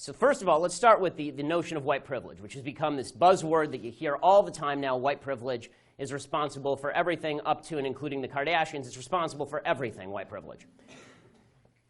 So first of all, let's start with the notion of white privilege, which has become this buzzword that you hear all the time now. White privilege is responsible for everything up to and including the Kardashians. It's responsible for everything, white privilege.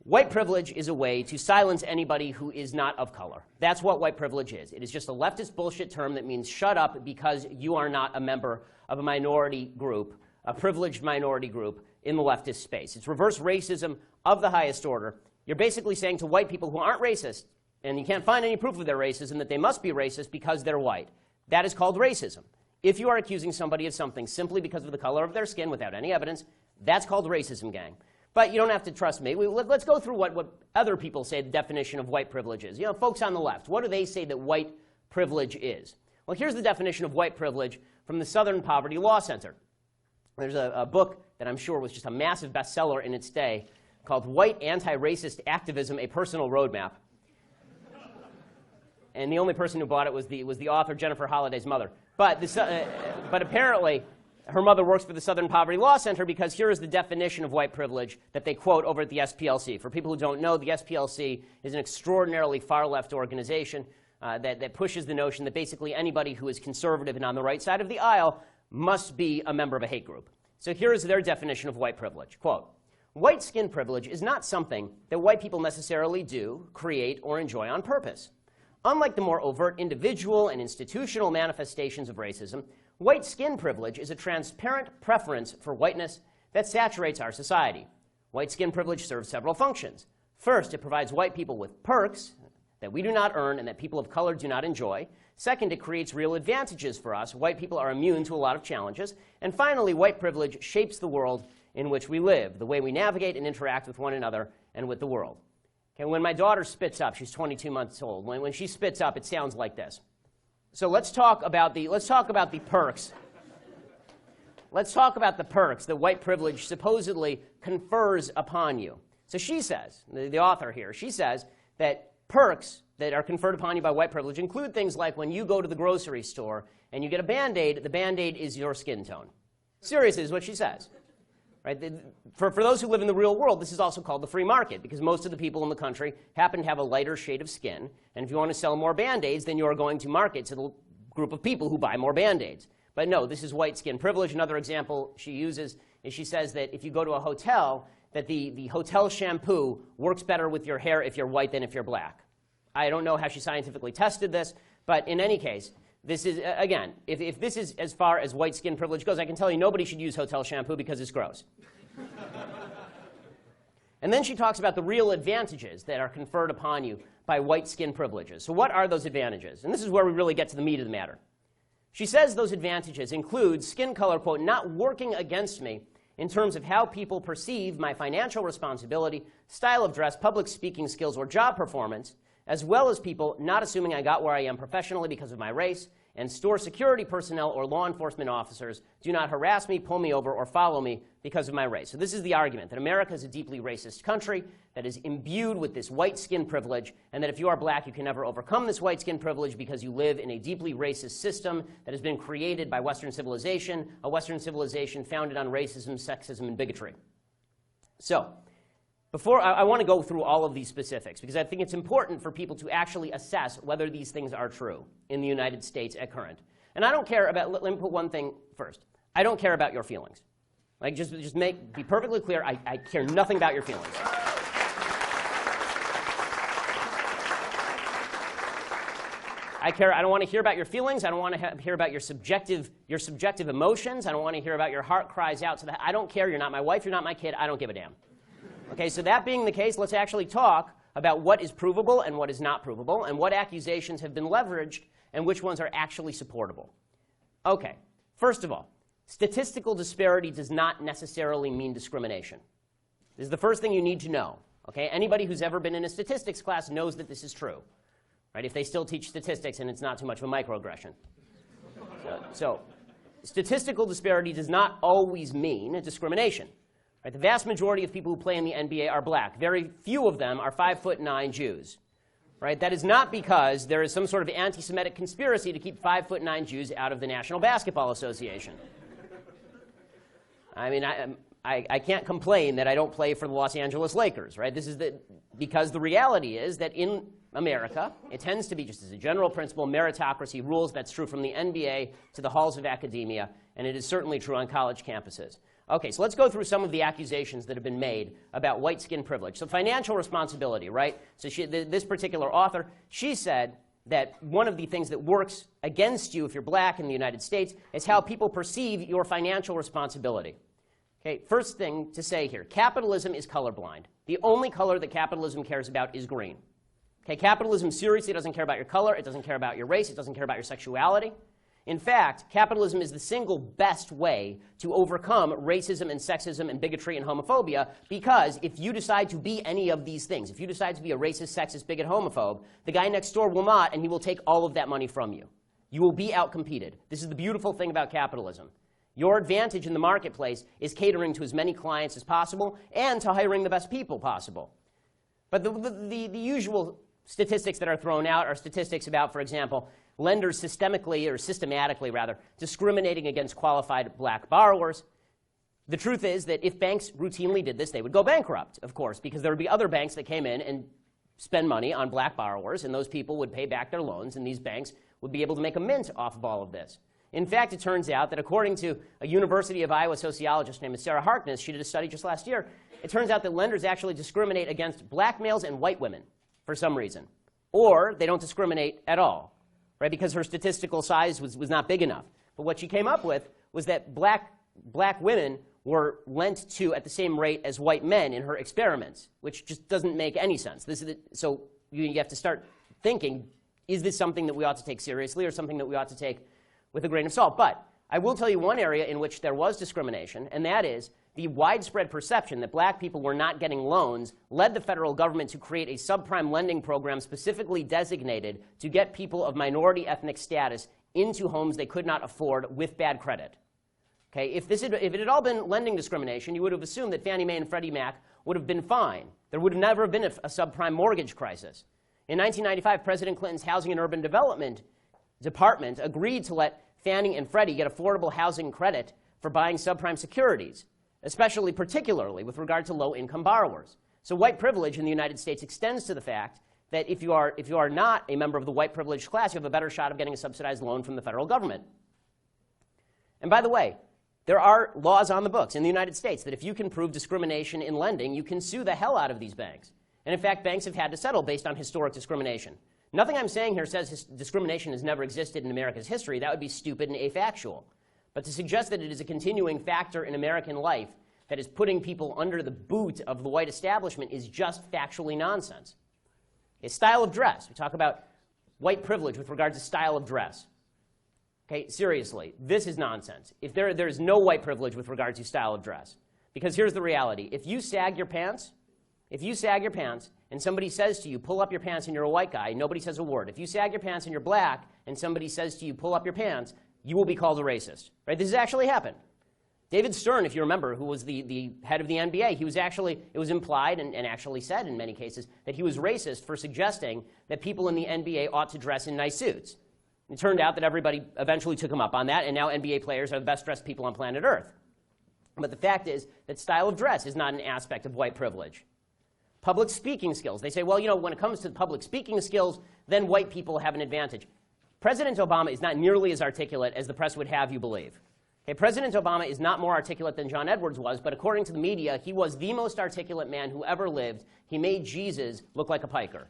White privilege is a way to silence anybody who is not of color. That's what white privilege is. It is just a leftist bullshit term that means shut up because you are not a member of a minority group, a privileged minority group in the leftist space. It's reverse racism of the highest order. You're basically saying to white people who aren't racist, and you can't find any proof of their racism, that they must be racist because they're white. That is called racism. If you are accusing somebody of something simply because of the color of their skin without any evidence, that's called racism, gang. But you don't have to trust me. Let's go through what other people say the definition of white privilege is. You know, folks on the left, what do they say that white privilege is? Well, here's the definition of white privilege from the Southern Poverty Law Center. There's a book that I'm sure was just a massive bestseller in its day called White Anti-Racist Activism, A Personal Roadmap. And the only person who bought it was the author, Jennifer Holliday's mother. But apparently, her mother works for the Southern Poverty Law Center because here is the definition of white privilege that they quote over at the SPLC. For people who don't know, the SPLC is an extraordinarily far-left organization that pushes the notion that basically anybody who is conservative and on the right side of the aisle must be a member of a hate group. So here is their definition of white privilege. Quote, white skin privilege is not something that white people necessarily do, create, or enjoy on purpose. Unlike the more overt individual and institutional manifestations of racism, white skin privilege is a transparent preference for whiteness that saturates our society. White skin privilege serves several functions. First, it provides white people with perks that we do not earn and that people of color do not enjoy. Second, it creates real advantages for us. White people are immune to a lot of challenges. And finally, white privilege shapes the world in which we live, the way we navigate and interact with one another and with the world. Okay, when my daughter spits up, she's 22 months old. When she spits up, it sounds like this. So let's talk about the perks. Let's talk about the perks that white privilege supposedly confers upon you. So she says, the author here, she says that perks that are conferred upon you by white privilege include things like when you go to the grocery store and you get a Band-Aid, the Band-Aid is your skin tone. Seriously, is what she says. Right? For those who live in the real world, this is also called the free market because most of the people in the country happen to have a lighter shade of skin. And if you want to sell more Band-Aids, then you are going to market to the group of people who buy more Band-Aids. But no, this is white skin privilege. Another example she uses is she says that if you go to a hotel, that the hotel shampoo works better with your hair if you're white than if you're black. I don't know how she scientifically tested this, but in any case, this is, again, if this is as far as white skin privilege goes, I can tell you nobody should use hotel shampoo because it's gross. And then she talks about the real advantages that are conferred upon you by white skin privileges. So what are those advantages? And this is where we really get to the meat of the matter. She says those advantages include skin color, quote, not working against me in terms of how people perceive my financial responsibility, style of dress, public speaking skills, or job performance, as well as people not assuming I got where I am professionally because of my race, and store security personnel or law enforcement officers do not harass me, pull me over, or follow me because of my race. So this is the argument, that America is a deeply racist country that is imbued with this white skin privilege, and that if you are black, you can never overcome this white skin privilege because you live in a deeply racist system that has been created by Western civilization, a Western civilization founded on racism, sexism, and bigotry. So, before I want to go through all of these specifics because I think it's important for people to actually assess whether these things are true in the United States at current. And I don't care about, let me put one thing first. I don't care about your feelings. Like, just be perfectly clear, I care nothing about your feelings. I don't want to hear about your feelings. I don't want to hear about your subjective emotions. I don't want to hear about your heart cries out to the, I don't care, you're not my wife, you're not my kid, I don't give a damn. Okay, so that being the case, let's actually talk about what is provable and what is not provable, and what accusations have been leveraged and which ones are actually supportable. Okay, first of all, statistical disparity does not necessarily mean discrimination. This is the first thing you need to know. Okay, anybody who's ever been in a statistics class knows that this is true. Right, if they still teach statistics and it's not too much of a microaggression. So statistical disparity does not always mean discrimination. Right, the vast majority of people who play in the NBA are black. Very few of them are 5'9" Jews. Right? That is not because there is some sort of anti-Semitic conspiracy to keep 5'9" Jews out of the National Basketball Association. I mean, I can't complain that I don't play for the Los Angeles Lakers, right? Because the reality is that in America, it tends to be, just as a general principle, meritocracy rules. That's true from the NBA to the halls of academia, and it is certainly true on college campuses. Okay, so let's go through some of the accusations that have been made about white skin privilege. So financial responsibility, right? So this particular author, she said that one of the things that works against you if you're black in the United States is how people perceive your financial responsibility. Okay, first thing to say here, capitalism is colorblind. The only color that capitalism cares about is green. Okay, capitalism seriously doesn't care about your color, it doesn't care about your race, it doesn't care about your sexuality. In fact, capitalism is the single best way to overcome racism and sexism and bigotry and homophobia, because if you decide to be any of these things, if you decide to be a racist, sexist, bigot, homophobe, the guy next door will not, and he will take all of that money from you. You will be outcompeted. This is the beautiful thing about capitalism. Your advantage in the marketplace is catering to as many clients as possible and to hiring the best people possible. But the usual statistics that are thrown out are statistics about, for example, lenders systematically discriminating against qualified black borrowers. The truth is that if banks routinely did this, they would go bankrupt, of course, because there would be other banks that came in and spend money on black borrowers, and those people would pay back their loans, and these banks would be able to make a mint off of all of this. In fact, it turns out that according to a University of Iowa sociologist named Sarah Harkness, she did a study just last year, it turns out that lenders actually discriminate against black males and white women for some reason. Or they don't discriminate at all, right? Because her statistical size was not big enough. But what she came up with was that black women were lent to at the same rate as white men in her experiments, which just doesn't make any sense. So you have to start thinking, is this something that we ought to take seriously or something that we ought to take with a grain of salt? But I will tell you one area in which there was discrimination, and that is the widespread perception that black people were not getting loans led the federal government to create a subprime lending program specifically designated to get people of minority ethnic status into homes they could not afford with bad credit. Okay, if it had all been lending discrimination, you would have assumed that Fannie Mae and Freddie Mac would have been fine. There would have never been a subprime mortgage crisis. In 1995, President Clinton's Housing and Urban Development Department agreed to let Fannie and Freddie get affordable housing credit for buying subprime securities, particularly with regard to low-income borrowers. So white privilege in the United States extends to the fact that if you are not a member of the white privileged class, you have a better shot of getting a subsidized loan from the federal government. And by the way, there are laws on the books in the United States that if you can prove discrimination in lending, you can sue the hell out of these banks. And in fact, banks have had to settle based on historic discrimination. Nothing I'm saying here says discrimination has never existed in America's history. That would be stupid and afactual. But to suggest that it is a continuing factor in American life that is putting people under the boot of the white establishment is just factually nonsense. Okay, style of dress. We talk about white privilege with regard to style of dress. Okay, seriously, this is nonsense. If there's no white privilege with regard to style of dress. Because here's the reality. If you sag your pants and somebody says to you, pull up your pants, and you're a white guy, nobody says a word. If you sag your pants and you're black and somebody says to you, pull up your pants, you will be called a racist. Right? This has actually happened. David Stern, if you remember, who was the head of the NBA, it was implied and actually said in many cases that he was racist for suggesting that people in the NBA ought to dress in nice suits. It turned out that everybody eventually took him up on that, and now NBA players are the best dressed people on planet Earth. But the fact is that style of dress is not an aspect of white privilege. Public speaking skills. They say, well, when it comes to public speaking skills, then white people have an advantage. President Obama is not nearly as articulate as the press would have you believe. Okay, President Obama is not more articulate than John Edwards was, but according to the media, he was the most articulate man who ever lived. He made Jesus look like a piker.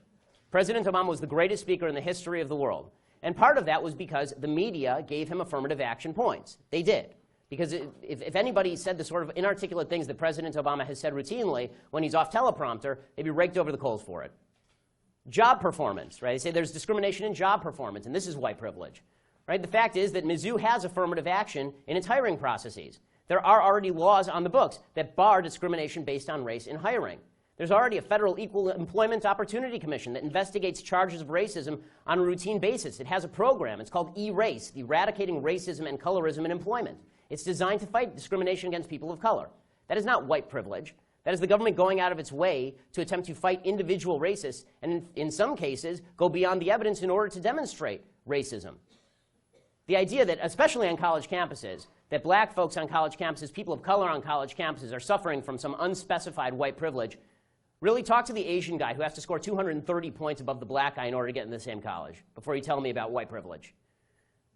President Obama was the greatest speaker in the history of the world. And part of that was because the media gave him affirmative action points. They did. Because if anybody said the sort of inarticulate things that President Obama has said routinely when he's off teleprompter, they'd be raked over the coals for it. Job performance, right? They say there's discrimination in job performance, and this is white privilege. Right? The fact is that Mizzou has affirmative action in its hiring processes. There are already laws on the books that bar discrimination based on race in hiring. There's already a federal Equal Employment Opportunity Commission that investigates charges of racism on a routine basis. It has a program. It's called E-Race, Eradicating Racism and Colorism in Employment. It's designed to fight discrimination against people of color. That is not white privilege. That is the government going out of its way to attempt to fight individual racists and, in some cases, go beyond the evidence in order to demonstrate racism. The idea that, especially on college campuses, that black folks on college campuses, people of color on college campuses, are suffering from some unspecified white privilege, really talk to the Asian guy who has to score 230 points above the black guy in order to get in the same college before you tell me about white privilege.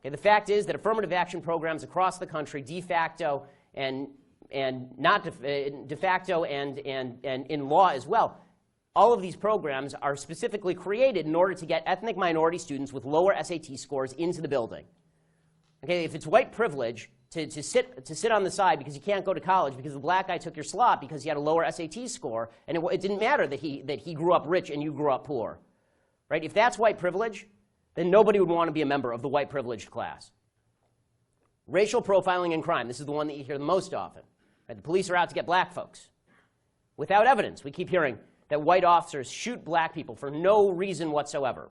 Okay, the fact is that affirmative action programs across the country, de facto and not de facto and in law as well, all of these programs are specifically created in order to get ethnic minority students with lower SAT scores into the building. Okay, if it's white privilege to sit on the side because you can't go to college because the black guy took your slot because he had a lower SAT score, and it didn't matter that he grew up rich and you grew up poor, right? If that's white privilege, then nobody would want to be a member of the white privileged class. Racial profiling in crime. This is the one that you hear the most often. Right? The police are out to get black folks. Without evidence, we keep hearing that white officers shoot black people for no reason whatsoever.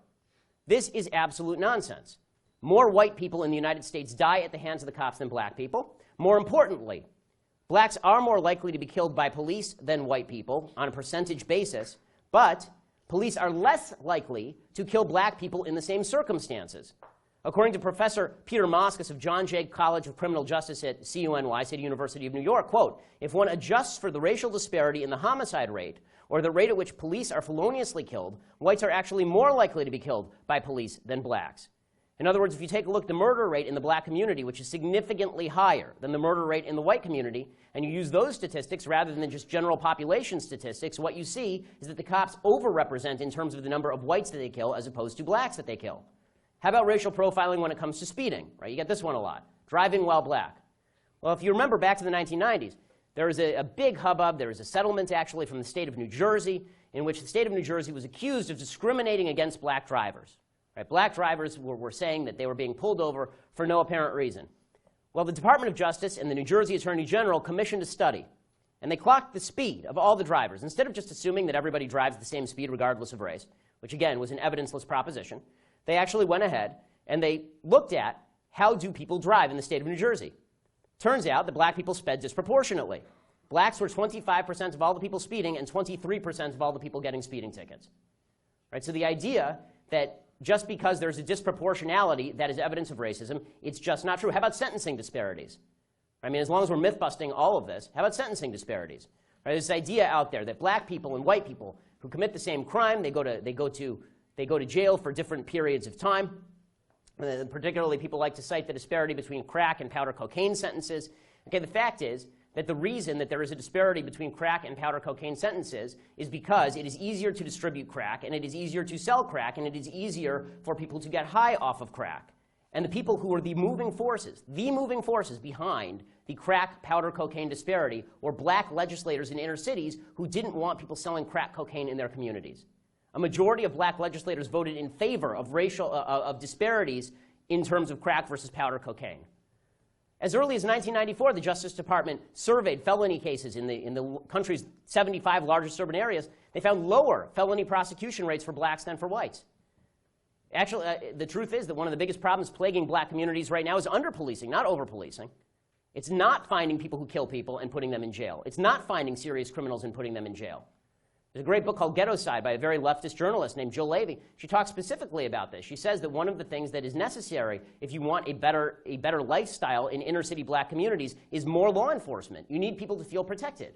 This is absolute nonsense. More white people in the United States die at the hands of the cops than black people. More importantly, blacks are more likely to be killed by police than white people on a percentage basis, but police are less likely to kill black people in the same circumstances. According to Professor Peter Moskos of John Jay College of Criminal Justice at CUNY, City University of New York, quote, if one adjusts for the racial disparity in the homicide rate, or the rate at which police are feloniously killed, whites are actually more likely to be killed by police than blacks. In other words, if you take a look at the murder rate in the black community, which is significantly higher than the murder rate in the white community, and you use those statistics rather than just general population statistics, what you see is that the cops overrepresent in terms of the number of whites that they kill as opposed to blacks that they kill. How about racial profiling when it comes to speeding? Right? You get this one a lot. Driving while black. Well, if you remember back to the 1990s, there was a big hubbub. There was a settlement, actually, from the state of New Jersey in which the state of New Jersey was accused of discriminating against black drivers. Right? Black drivers were saying that they were being pulled over for no apparent reason. Well, the Department of Justice and the New Jersey Attorney General commissioned a study, and they clocked the speed of all the drivers. Instead of just assuming that everybody drives the same speed regardless of race, which, again, was an evidenceless proposition, they actually went ahead and they looked at how do people drive in the state of New Jersey. Turns out that black people sped disproportionately. Blacks were 25% of all the people speeding and 23% of all the people getting speeding tickets. Right? So the idea that just because there's a disproportionality that is evidence of racism, it's just not true. How about sentencing disparities? I mean, as long as we're myth-busting all of this, how about sentencing disparities? Right? There's this idea out there that black people and white people who commit the same crime, they go to jail for different periods of time. Particularly, people like to cite the disparity between crack and powder cocaine sentences. Okay, the fact is that the reason that there is a disparity between crack and powder cocaine sentences is because it is easier to distribute crack, and it is easier to sell crack, and it is easier for people to get high off of crack. And the people who were the moving forces behind the crack powder cocaine disparity were black legislators in inner cities who didn't want people selling crack cocaine in their communities. A majority of black legislators voted in favor of of disparities in terms of crack versus powder cocaine. As early as 1994, the Justice Department surveyed felony cases in the country's 75 largest urban areas. They found lower felony prosecution rates for blacks than for whites. Actually, the truth is that one of the biggest problems plaguing black communities right now is under-policing, not over-policing. It's not finding people who kill people and putting them in jail. It's not finding serious criminals and putting them in jail. There's a great book called Ghetto-Side by a very leftist journalist named Jill Levy. She talks specifically about this. She says that one of the things that is necessary if you want a better lifestyle in inner-city black communities is more law enforcement. You need people to feel protected.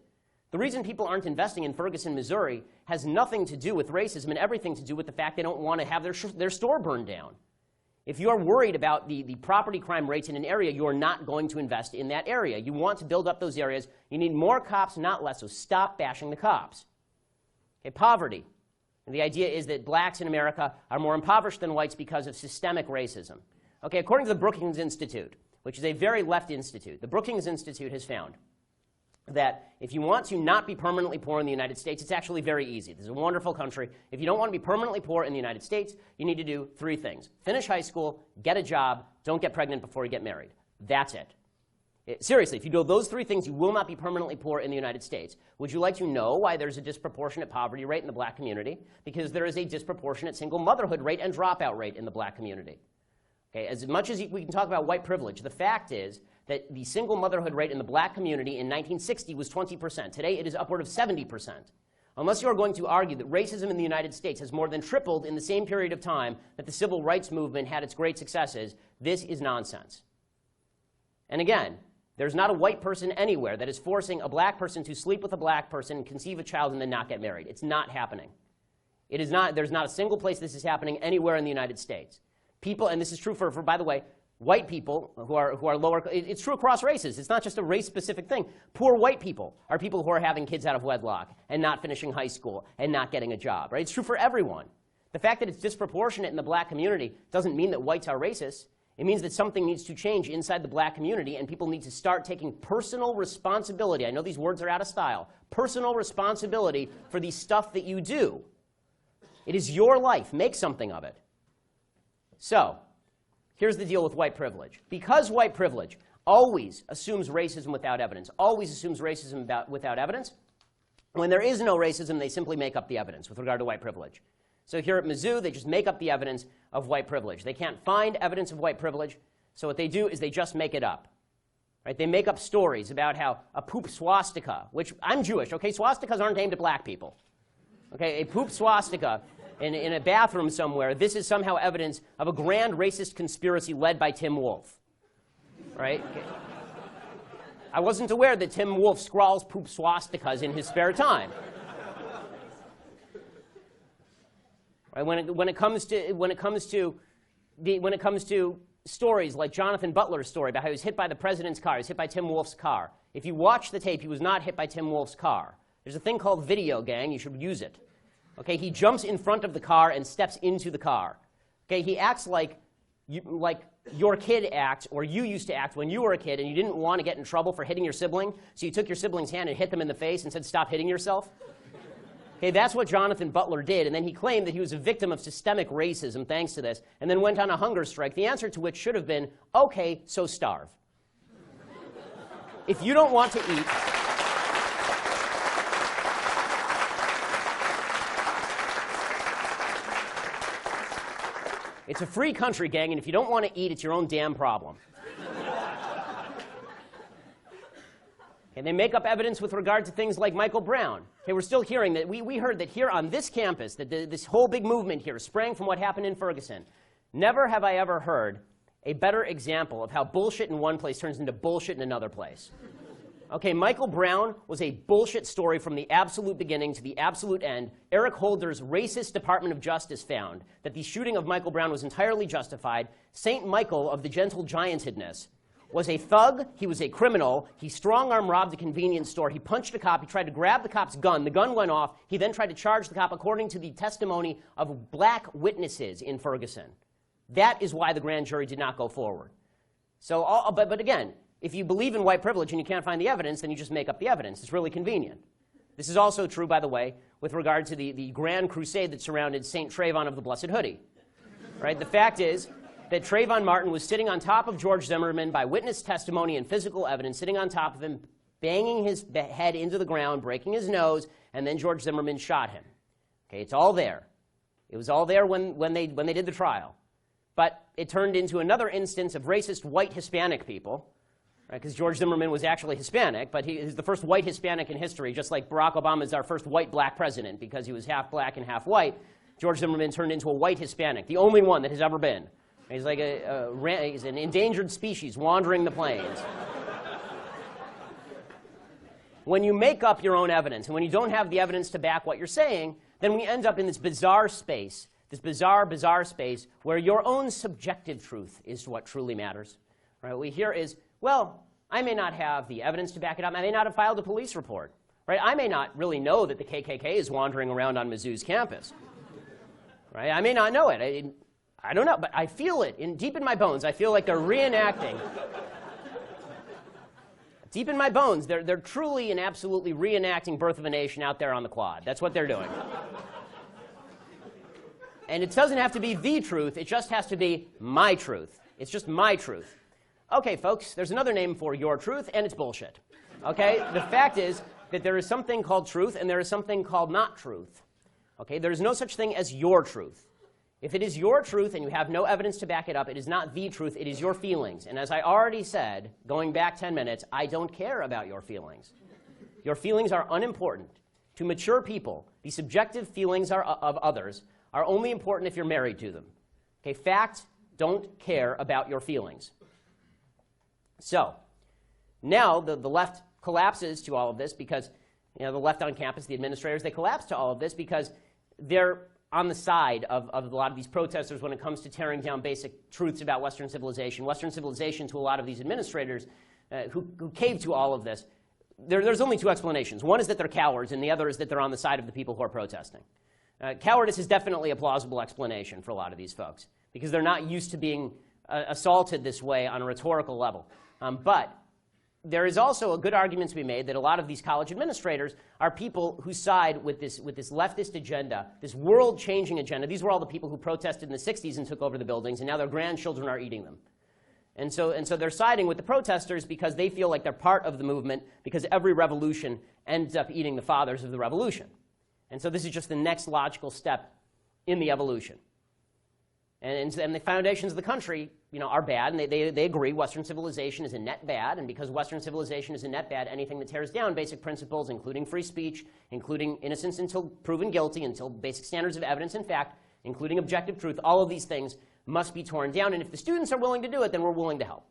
The reason people aren't investing in Ferguson, Missouri has nothing to do with racism and everything to do with the fact they don't want to have their store burned down. If you are worried about the property crime rates in an area, you are not going to invest in that area. You want to build up those areas. You need more cops, not less, so stop bashing the cops. Okay, poverty. And the idea is that blacks in America are more impoverished than whites because of systemic racism. Okay, according to the Brookings Institute, which is a very left institute, the Brookings Institute has found that if you want to not be permanently poor in the United States, it's actually very easy. This is a wonderful country. If you don't want to be permanently poor in the United States, you need to do 3 things. Finish high school, get a job, don't get pregnant before you get married. That's it. Seriously, if you do those 3 things, you will not be permanently poor in the United States. Would you like to know why there's a disproportionate poverty rate in the black community? Because there is a disproportionate single motherhood rate and dropout rate in the black community. Okay, as much as we can talk about white privilege, the fact is that the single motherhood rate in the black community in 1960 was 20%. Today, it is upward of 70%. Unless you are going to argue that racism in the United States has more than tripled in the same period of time that the civil rights movement had its great successes, this is nonsense. And again, There's not a white person anywhere that is forcing a black person to sleep with a black person, conceive a child, and then not get married. It's not happening. It is not, there's not a single place this is happening anywhere in the United States. People, and this is true for by the way, white people who are lower, it's true across races. It's not just a race-specific thing. Poor white people are people who are having kids out of wedlock and not finishing high school and not getting a job, right? It's true for everyone. The fact that it's disproportionate in the black community doesn't mean that whites are racist. It means that something needs to change inside the black community, and people need to start taking personal responsibility. I know these words are out of style. Personal responsibility for the stuff that you do. It is your life. Make something of it. So, here's the deal with white privilege. Because white privilege always assumes racism without evidence, always assumes racism without evidence, when there is no racism, they simply make up the evidence with regard to white privilege. So here at Mizzou, they just make up the evidence of white privilege. They can't find evidence of white privilege, so what they do is they just make it up. Right? They make up stories about how a poop swastika, which I'm Jewish, okay? Swastikas aren't aimed at black people. Okay, a poop swastika in a bathroom somewhere, this is somehow evidence of a grand racist conspiracy led by Tim Wolf. Right? Okay. I wasn't aware that Tim Wolf scrawls poop swastikas in his spare time. Right? When it comes to stories like Jonathan Butler's story about how he was hit by the president's car, he was hit by Tim Wolf's car. If you watch the tape, he was not hit by Tim Wolf's car. There's a thing called video, gang. You should use it. Okay, he jumps in front of the car and steps into the car. Okay, he acts like your kid acts, or you used to act when you were a kid and you didn't want to get in trouble for hitting your sibling, so you took your sibling's hand and hit them in the face and said, "Stop hitting yourself." Okay, that's what Jonathan Butler did, and then he claimed that he was a victim of systemic racism thanks to this, and then went on a hunger strike, the answer to which should have been, okay, so starve. If you don't want to eat, it's a free country, gang, and if you don't want to eat, it's your own damn problem. And they make up evidence with regard to things like Michael Brown. Okay, we're still hearing that. We heard that here on this campus, that this whole big movement here sprang from what happened in Ferguson. Never have I ever heard a better example of how bullshit in one place turns into bullshit in another place. Okay, Michael Brown was a bullshit story from the absolute beginning to the absolute end. Eric Holder's racist Department of Justice found that the shooting of Michael Brown was entirely justified. St. Michael of the gentle giantedness was a thug, he was a criminal, he strong-arm robbed a convenience store, he punched a cop, he tried to grab the cop's gun, the gun went off, he then tried to charge the cop according to the testimony of black witnesses in Ferguson. That is why the grand jury did not go forward. So, but again, if you believe in white privilege and you can't find the evidence, then you just make up the evidence. It's really convenient. This is also true, by the way, with regard to the grand crusade that surrounded St. Trayvon of the Blessed Hoodie. Right? The fact is that Trayvon Martin was sitting on top of George Zimmerman by witness testimony and physical evidence, sitting on top of him, banging his head into the ground, breaking his nose, and then George Zimmerman shot him. Okay, it's all there. It was all there when they did the trial. But it turned into another instance of racist white Hispanic people, right? Because George Zimmerman was actually Hispanic, but he is the first white Hispanic in history, just like Barack Obama is our first white black president because he was half black and half white. George Zimmerman turned into a white Hispanic, the only one that has ever been. He's like he's an endangered species wandering the plains. When you make up your own evidence, and when you don't have the evidence to back what you're saying, then we end up in this bizarre space, this bizarre space where your own subjective truth is what truly matters. Right? What we hear is, well, I may not have the evidence to back it up. I may not have filed a police report. Right? I may not really know that the KKK is wandering around on Mizzou's campus. Right? I may not know it. I don't know, but I feel it deep in my bones. I feel like they're reenacting. Deep in my bones, they're truly and absolutely reenacting Birth of a Nation out there on the quad. That's what they're doing. And it doesn't have to be the truth. It just has to be my truth. It's just my truth. Okay, folks, there's another name for your truth, and it's bullshit. Okay? The fact is that there is something called truth, and there is something called not truth. Okay? There is no such thing as your truth. If it is your truth and you have no evidence to back it up, it is not the truth, it is your feelings. And as I already said, going back 10 minutes, I don't care about your feelings. Your feelings are unimportant. To mature people, the subjective feelings of others are only important if you're married to them. Okay, facts don't care about your feelings. So, Now the left collapses to all of this because, the left on campus, the administrators, they collapse to all of this because they're on the side of a lot of these protesters when it comes to tearing down basic truths about Western civilization. Western civilization, to a lot of these administrators who cave to all of this, there's only two explanations. One is that they're cowards, and the other is that they're on the side of the people who are protesting. Cowardice is definitely a plausible explanation for a lot of these folks because they're not used to being assaulted this way on a rhetorical level. But there is also a good argument to be made that a lot of these college administrators are people who side with this leftist agenda, this world-changing agenda. These were all the people who protested in the 60s and took over the buildings, and now their grandchildren are eating them. And so they're siding with the protesters because they feel like they're part of the movement because every revolution ends up eating the fathers of the revolution. And so this is just the next logical step in the evolution. And the foundations of the country, are bad, and they agree Western civilization is a net bad, and because Western civilization is a net bad, anything that tears down basic principles, including free speech, including innocence until proven guilty, until basic standards of evidence and fact, including objective truth, all of these things must be torn down. And if the students are willing to do it, then we're willing to help.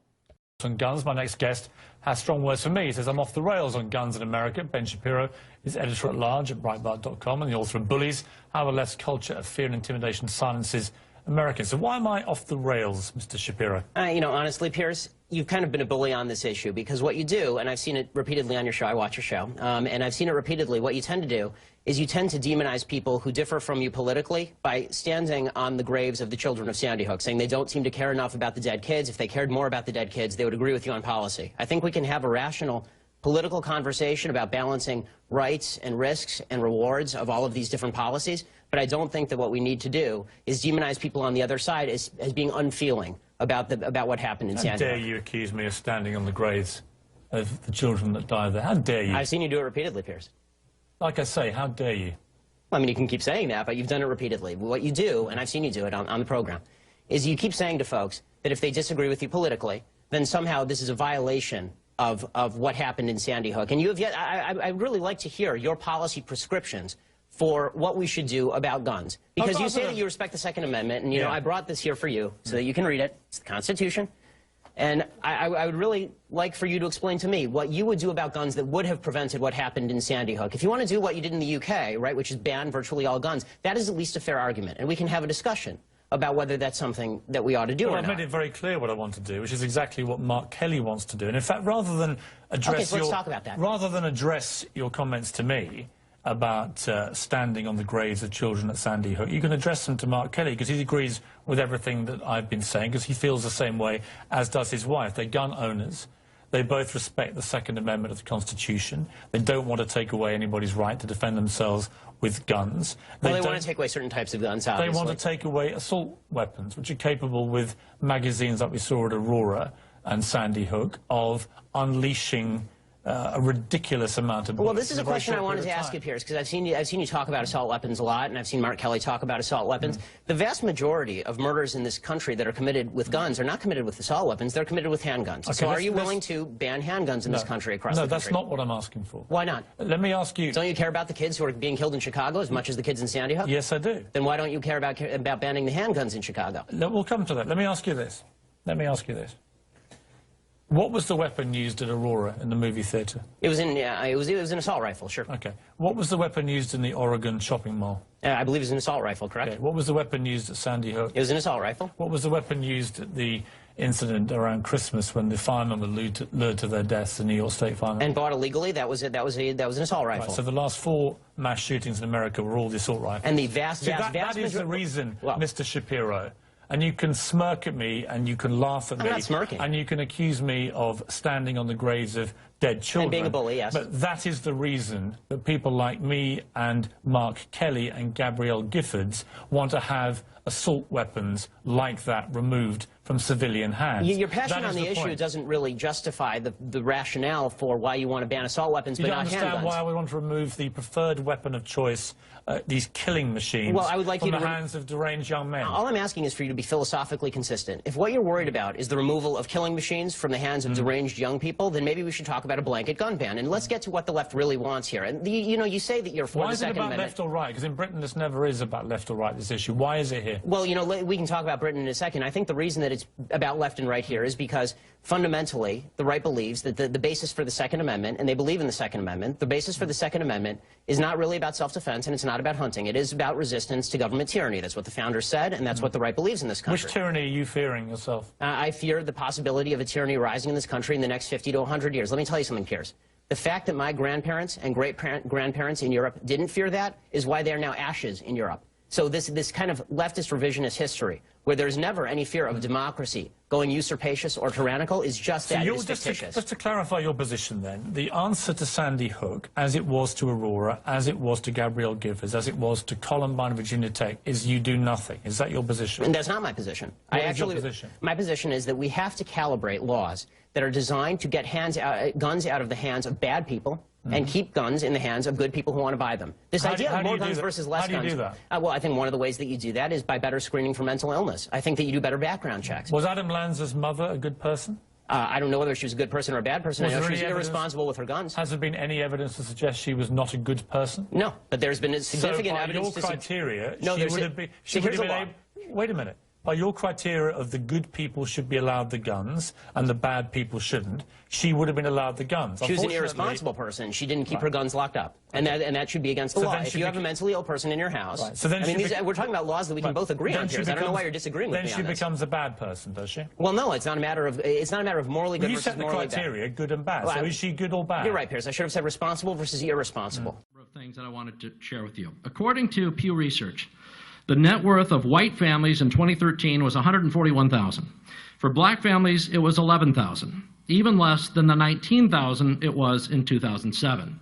On guns, my next guest has strong words for me. He says, I'm off the rails on guns in America. Ben Shapiro is editor-at-large at Breitbart.com and the author of Bullies, How a Left's Culture of Fear and Intimidation Silences Americans. So why am I off the rails, Mr. Shapiro? Honestly, Piers, you've kind of been a bully on this issue because what you do, and I've seen it repeatedly on your show, I watch your show, and I've seen it repeatedly, what you tend to do is you tend to demonize people who differ from you politically by standing on the graves of the children of Sandy Hook, saying they don't seem to care enough about the dead kids. If they cared more about the dead kids, they would agree with you on policy. I think we can have a rational political conversation about balancing rights and risks and rewards of all of these different policies, but I don't think that what we need to do is demonize people on the other side as being unfeeling about what happened in Sandy Hook. How dare you accuse me of standing on the graves of the children that died there? How dare you? I've seen you do it repeatedly, Piers. Like I say, how dare you? Well, you can keep saying that, but you've done it repeatedly. What you do, and I've seen you do it on the program, is you keep saying to folks that if they disagree with you politically, then somehow this is a violation of what happened in Sandy Hook. And you have yet, I'd really like to hear your policy prescriptions for what we should do about guns. Because you say that you respect the Second Amendment, and I brought this here for you so that you can read it. It's the Constitution. And I would really like for you to explain to me what you would do about guns that would have prevented what happened in Sandy Hook. If you want to do what you did in the UK, right, which is ban virtually all guns, that is at least a fair argument. And we can have a discussion about whether that's something that we ought to do or not. I've made it very clear what I want to do, which is exactly what Mark Kelly wants to do. And in fact, rather than address let's talk about that. Rather than address your comments to me about standing on the graves of children at Sandy Hook, you can address them to Mark Kelly, because he agrees with everything that I've been saying, because he feels the same way, as does his wife. They're gun owners. They both respect the Second Amendment of the Constitution. They don't want to take away anybody's right to defend themselves with guns. They want to take away certain types of guns, obviously. They want to take away assault weapons, which are capable, with magazines like we saw at Aurora and Sandy Hook, of unleashing a ridiculous amount of bullets. Well, this is a question I wanted to ask you, Piers, because I've seen you talk about assault weapons a lot, and I've seen Mark Kelly talk about assault weapons. The vast majority of murders in this country that are committed with guns are not committed with assault weapons. They're committed with handguns. Okay, so are you willing to ban handguns in this country, across the country? No, that's not what I'm asking for. Why not? Let me ask you... Don't you care about the kids who are being killed in Chicago as much as the kids in Sandy Hook? Yes, I do. Then why don't you care about banning the handguns in Chicago? We'll come to that. Let me ask you this. What was the weapon used at Aurora in the movie theatre? It was an assault rifle, sure. Okay. What was the weapon used in the Oregon shopping mall? I believe it was an assault rifle, correct? Okay. What was the weapon used at Sandy Hook? It was an assault rifle. What was the weapon used at the incident around Christmas when the firemen were lured to their deaths, the New York State firemen? And bought illegally? That was an assault rifle. Right, so the last 4 mass shootings in America were all the assault rifles. And the vast that is the reason, Mr. Shapiro. And you can smirk at me, and you can laugh at me. I'm not smirking. And you can accuse me of standing on the graves of dead children. And being a bully, yes. But that is the reason that people like me and Mark Kelly and Gabrielle Giffords want to have assault weapons like that removed from civilian hands. Your passion on the issue doesn't really justify the rationale for why you want to ban assault weapons but not handguns. You don't understand why we want to remove the preferred weapon of choice, these killing machines, from the hands of deranged young men. All I'm asking is for you to be philosophically consistent. If what you're worried about is the removal of killing machines from the hands of deranged young people, then maybe we should talk about a blanket gun ban. And let's get to what the left really wants here. And you say that you're for the Second Amendment. Why is it about left or right? Because in Britain this never is about left or right, this issue. Why is it here? Well, we can talk about Britain in a second. I think the reason that it's about left and right here is because fundamentally, the right believes that the basis for the Second Amendment, and they believe in the Second Amendment, the basis for the Second Amendment is not really about self-defense and it's not about hunting. It is about resistance to government tyranny. That's what the founders said, and that's what the right believes in this country. Which tyranny are you fearing yourself? I fear the possibility of a tyranny rising in this country in the next 50 to 100 years. Let me tell you something, Piers. The fact that my grandparents and great-grandparents in Europe didn't fear that is why they are now ashes in Europe. So this kind of leftist revisionist history, where there's never any fear of democracy going usurpacious or tyrannical, is just that. It's fictitious. Just to clarify your position then, the answer to Sandy Hook, as it was to Aurora, as it was to Gabrielle Giffords, as it was to Columbine, Virginia Tech, is you do nothing. Is that your position? And that's not my position. What is your position? My position is that we have to calibrate laws that are designed to get guns out of the hands of bad people and keep guns in the hands of good people who want to buy them. This idea of more guns versus less guns. How do you do that? Well, I think one of the ways that you do that is by better screening for mental illness. I think that you do better background checks. Was Adam Lanza's mother a good person? I don't know whether she was a good person or a bad person. I know she was irresponsible with her guns. Has there been any evidence to suggest she was not a good person? No, but there's been significant evidence to... So by your criteria, no, she would have been... Wait a minute. By your criteria of the good people should be allowed the guns and the bad people shouldn't, she would have been allowed the guns. She was an irresponsible person. She didn't keep her guns locked up. And that should be against the law. If you have a mentally ill person in your house, so then I mean, we're talking about laws that we can both agree on, Piers. I don't know why you're disagreeing with me on this. Then she becomes a bad person, does she? Well, no, it's not a matter of morally good versus morally bad. You set the criteria, good and bad. So is she good or bad? You're right, Piers. I should have said responsible versus irresponsible. Things that I wanted to share with you. According to Pew Research, the net worth of white families in 2013 was $141,000. For black families, it was $11,000, even less than the $19,000 it was in 2007.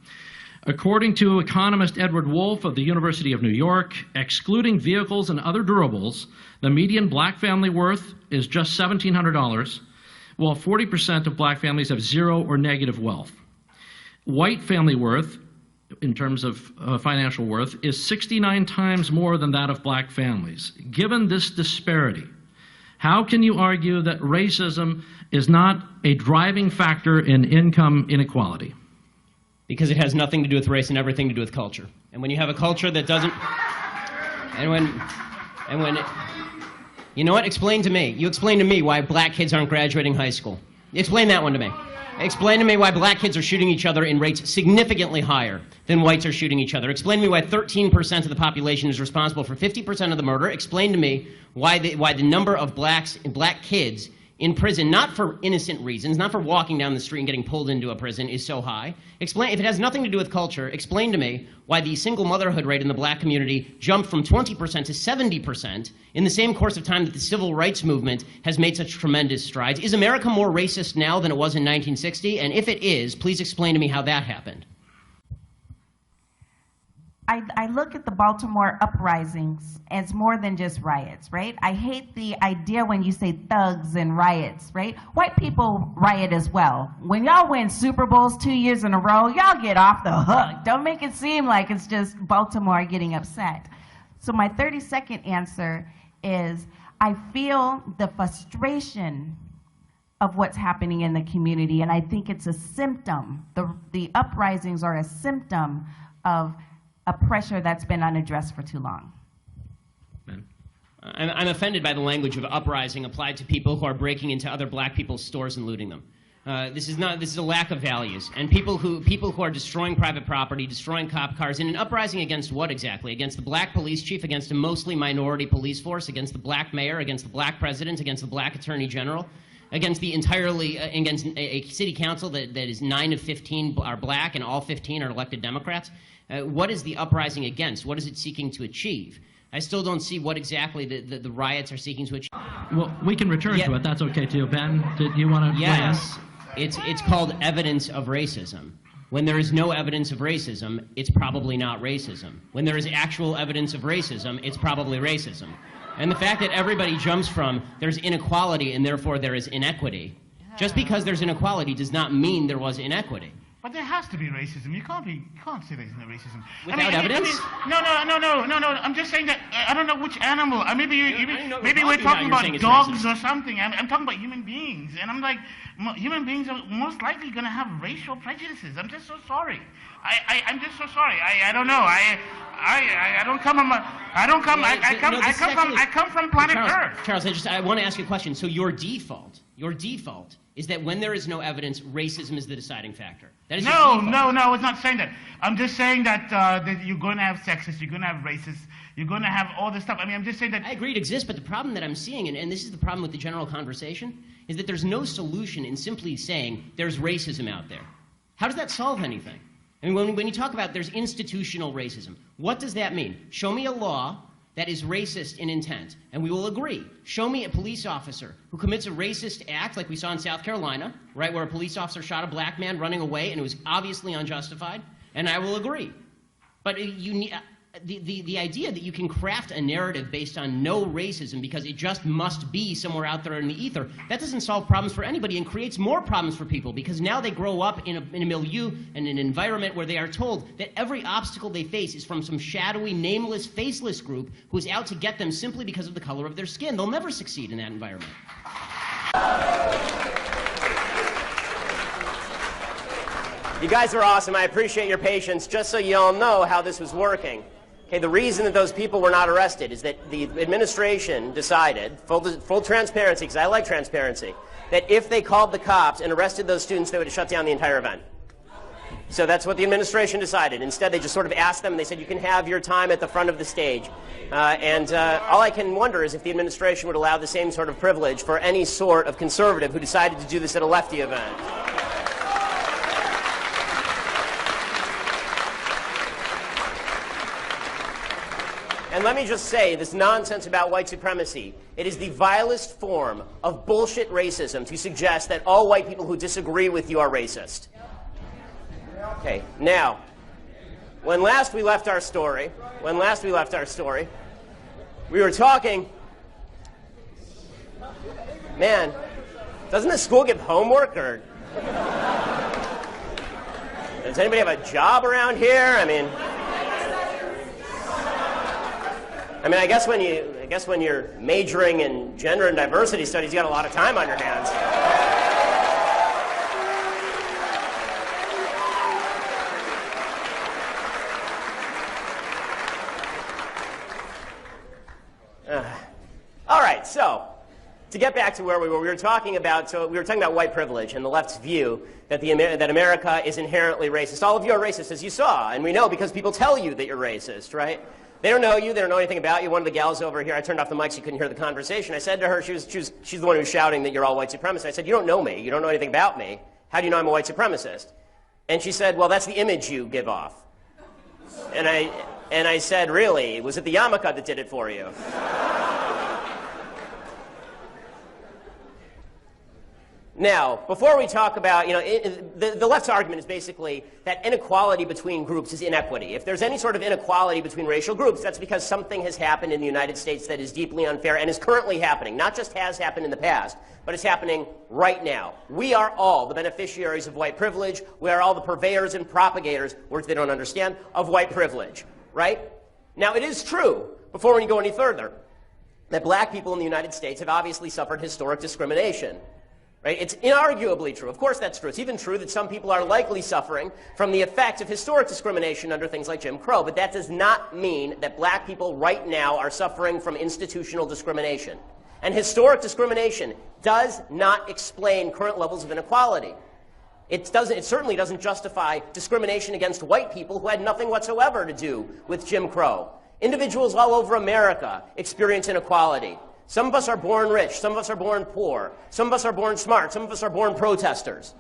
According to economist Edward Wolf of the University of New York, excluding vehicles and other durables, the median black family worth is just $1,700, while 40% of black families have zero or negative wealth. White family worth, in terms of financial worth, is 69 times more than that of black families. Given this disparity, how can you argue that racism is not a driving factor in income inequality? Because it has nothing to do with race and everything to do with culture. And when you have a culture that doesn't... You know what? Explain to me. You explain to me why black kids aren't graduating high school. Explain that one to me. Explain to me why black kids are shooting each other in rates significantly higher than whites are shooting each other. Explain to me why 13% of the population is responsible for 50% of the murder. Explain to me why the number of black kids in prison, not for innocent reasons, not for walking down the street and getting pulled into a prison, is so high. Explain, if it has nothing to do with culture, explain to me why the single motherhood rate in the black community jumped from 20% to 70% in the same course of time that the civil rights movement has made such tremendous strides. Is America more racist now than it was in 1960? And if it is, please explain to me how that happened. I look at the Baltimore uprisings as more than just riots, right? I hate the idea when you say thugs and riots, right? White people riot as well. When y'all win Super Bowls 2 years in a row, y'all get off the hook. Don't make it seem like it's just Baltimore getting upset. So my 30-second answer is I feel the frustration of what's happening in the community, and I think it's a symptom. The uprisings are a symptom of a pressure that's been unaddressed for too long. Ben? I'm offended by the language of uprising applied to people who are breaking into other black people's stores and looting them. This is a lack of values. And people who are destroying private property, destroying cop cars, in an uprising against what exactly? Against the black police chief, against a mostly minority police force, against the black mayor, against the black president, against the black attorney general, against against a city council that is 9 of 15 are black and all 15 are elected Democrats. What is the uprising against? What is it seeking to achieve? I still don't see what exactly the riots are seeking to achieve. Well, we can return to it. That's okay too. Ben, did you want to? Yes, it's called evidence of racism. When there is no evidence of racism, it's probably not racism. When there is actual evidence of racism, it's probably racism. And the fact that everybody jumps from there's inequality and therefore there is inequity, just because there's inequality does not mean there was inequity. But there has to be racism. You can't say there's no racism. Without evidence? No. I'm just saying that I don't know which animal. Maybe we're talking about dogs or something. I'm talking about human beings, and I'm like, human beings are most likely going to have racial prejudices. I'm just so sorry. I'm just so sorry. I don't know. I don't come from. I come from planet Earth. Charles, I want to ask you a question. So your default is that when there is no evidence, racism is the deciding factor. That is no, it's not saying that. I'm just saying that, that you're going to have sexists, you're going to have racists, you're going to have all this stuff. I mean, I'm just saying that... I agree it exists, but the problem that I'm seeing, and this is the problem with the general conversation, is that there's no solution in simply saying there's racism out there. How does that solve anything? I mean, when you talk about there's institutional racism, what does that mean? Show me a law that is racist in intent, and we will agree. Show me a police officer who commits a racist act, like we saw in South Carolina, right, where a police officer shot a black man running away, and it was obviously unjustified, and I will agree. But you need, the idea that you can craft a narrative based on no racism because it just must be somewhere out there in the ether, that doesn't solve problems for anybody and creates more problems for people because now they grow up in a milieu and an environment where they are told that every obstacle they face is from some shadowy, nameless, faceless group who is out to get them simply because of the color of their skin. They'll never succeed in that environment. You guys are awesome. I appreciate your patience. Just so you all know how this was working. Okay, the reason that those people were not arrested is that the administration decided, full transparency, because I like transparency, that if they called the cops and arrested those students, they would have shut down the entire event. So that's what the administration decided. Instead, they just sort of asked them, and they said, you can have your time at the front of the stage. All I can wonder is if the administration would allow the same sort of privilege for any sort of conservative who decided to do this at a lefty event. And let me just say, this nonsense about white supremacy, it is the vilest form of bullshit racism to suggest that all white people who disagree with you are racist. Okay, now, when last we left our story, we were talking, man, doesn't the school give homework, or does anybody have a job around here? I guess when you're majoring in gender and diversity studies, you got a lot of time on your hands. All right, so to get back to where we were talking about white privilege and the left's view that that America is inherently racist. All of you are racist, as you saw, and we know because people tell you that you're racist, right? They don't know you. They don't know anything about you. One of the gals over here, I turned off the mic so you couldn't hear the conversation. I said to her, she's the one who was shouting that you're all white supremacists. I said, you don't know me. You don't know anything about me. How do you know I'm a white supremacist? And she said, well, that's the image you give off. And I said, really? Was it the yarmulke that did it for you? Now, before we talk about, the left's argument is basically that inequality between groups is inequity. If there's any sort of inequality between racial groups, that's because something has happened in the United States that is deeply unfair and is currently happening. Not just has happened in the past, but it's happening right now. We are all the beneficiaries of white privilege. We are all the purveyors and propagators, words they don't understand, of white privilege, right? Now, it is true, before we go any further, that black people in the United States have obviously suffered historic discrimination. Right? It's inarguably true. Of course that's true. It's even true that some people are likely suffering from the effects of historic discrimination under things like Jim Crow. But that does not mean that black people right now are suffering from institutional discrimination. And historic discrimination does not explain current levels of inequality. It certainly doesn't justify discrimination against white people who had nothing whatsoever to do with Jim Crow. Individuals all over America experience inequality. Some of us are born rich, some of us are born poor, some of us are born smart, some of us are born protesters.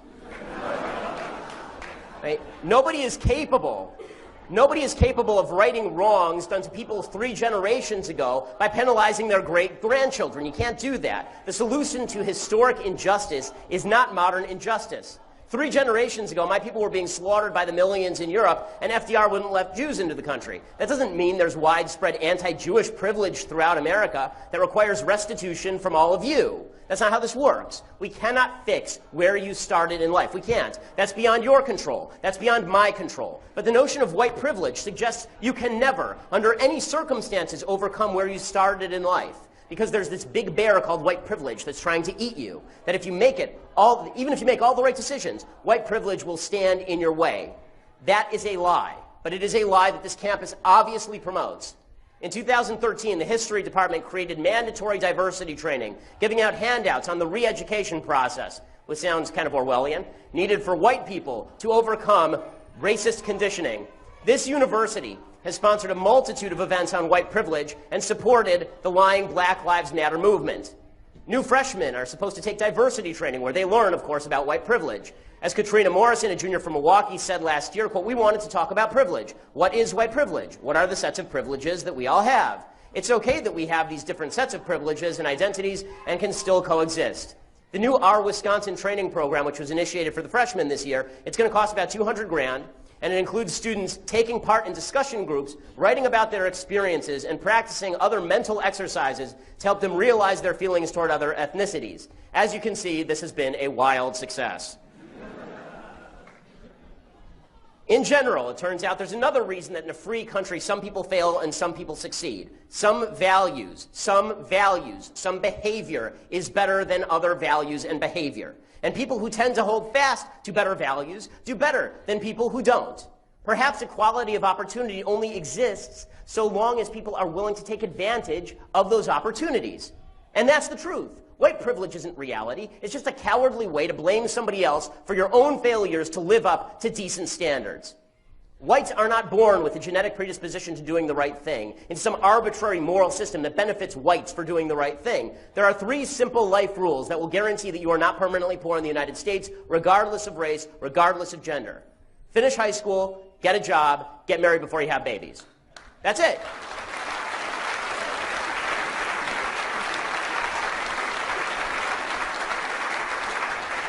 Right? Nobody is capable of righting wrongs done to people 3 generations ago by penalizing their great-grandchildren. You can't do that. The solution to historic injustice is not modern injustice. 3 generations ago, my people were being slaughtered by the millions in Europe, and FDR wouldn't let Jews into the country. That doesn't mean there's widespread anti-Jewish privilege throughout America that requires restitution from all of you. That's not how this works. We cannot fix where you started in life. We can't. That's beyond your control. That's beyond my control. But the notion of white privilege suggests you can never, under any circumstances, overcome where you started in life. Because there's this big bear called white privilege that's trying to eat you. That if you make it even if you make all the right decisions, white privilege will stand in your way. That is a lie. But it is a lie that this campus obviously promotes. In 2013, the History Department created mandatory diversity training, giving out handouts on the re-education process, which sounds kind of Orwellian, needed for white people to overcome racist conditioning. This university has sponsored a multitude of events on white privilege and supported the lying Black Lives Matter movement. New freshmen are supposed to take diversity training where they learn, of course, about white privilege. As Katrina Morrison, a junior from Milwaukee, said last year, quote, "We wanted to talk about privilege. What is white privilege? What are the sets of privileges that we all have? It's okay that we have these different sets of privileges and identities and can still coexist." The new Our Wisconsin training program, which was initiated for the freshmen this year, it's going to cost about $200 grand, and it includes students taking part in discussion groups, writing about their experiences, and practicing other mental exercises to help them realize their feelings toward other ethnicities. As you can see, this has been a wild success. In general, it turns out there's another reason that in a free country some people fail and some people succeed. Some values, some behavior is better than other values and behavior. And people who tend to hold fast to better values do better than people who don't. Perhaps equality of opportunity only exists so long as people are willing to take advantage of those opportunities. And that's the truth. White privilege isn't reality. It's just a cowardly way to blame somebody else for your own failures to live up to decent standards. Whites are not born with a genetic predisposition to doing the right thing in some arbitrary moral system that benefits whites for doing the right thing. There are 3 simple life rules that will guarantee that you are not permanently poor in the United States, regardless of race, regardless of gender. Finish high school, get a job, get married before you have babies. That's it.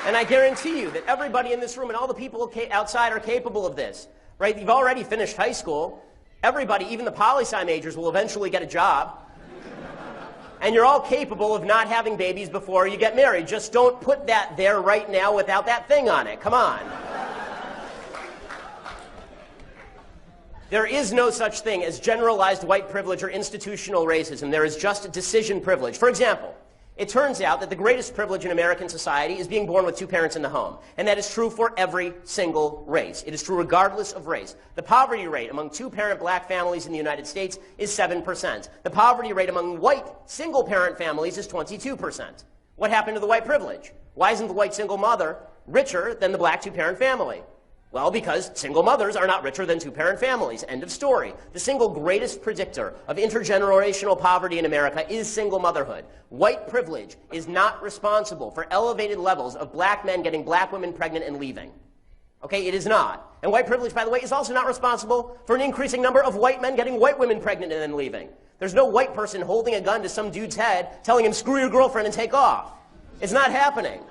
And I guarantee you that everybody in this room and all the people outside are capable of this. Right? You've already finished high school. Everybody, even the poli-sci majors, will eventually get a job. And you're all capable of not having babies before you get married. Just don't put that there right now without that thing on it. Come on. There is no such thing as generalized white privilege or institutional racism. There is just decision privilege. For example, it turns out that the greatest privilege in American society is being born with 2 parents in the home. And that is true for every single race. It is true regardless of race. The poverty rate among 2-parent black families in the United States is 7%. The poverty rate among white single-parent families is 22%. What happened to the white privilege? Why isn't the white single mother richer than the black 2-parent family? Well, because single mothers are not richer than 2-parent families. End of story. The single greatest predictor of intergenerational poverty in America is single motherhood. White privilege is not responsible for elevated levels of black men getting black women pregnant and leaving. Okay, it is not. And white privilege, by the way, is also not responsible for an increasing number of white men getting white women pregnant and then leaving. There's no white person holding a gun to some dude's head telling him, "Screw your girlfriend and take off." It's not happening.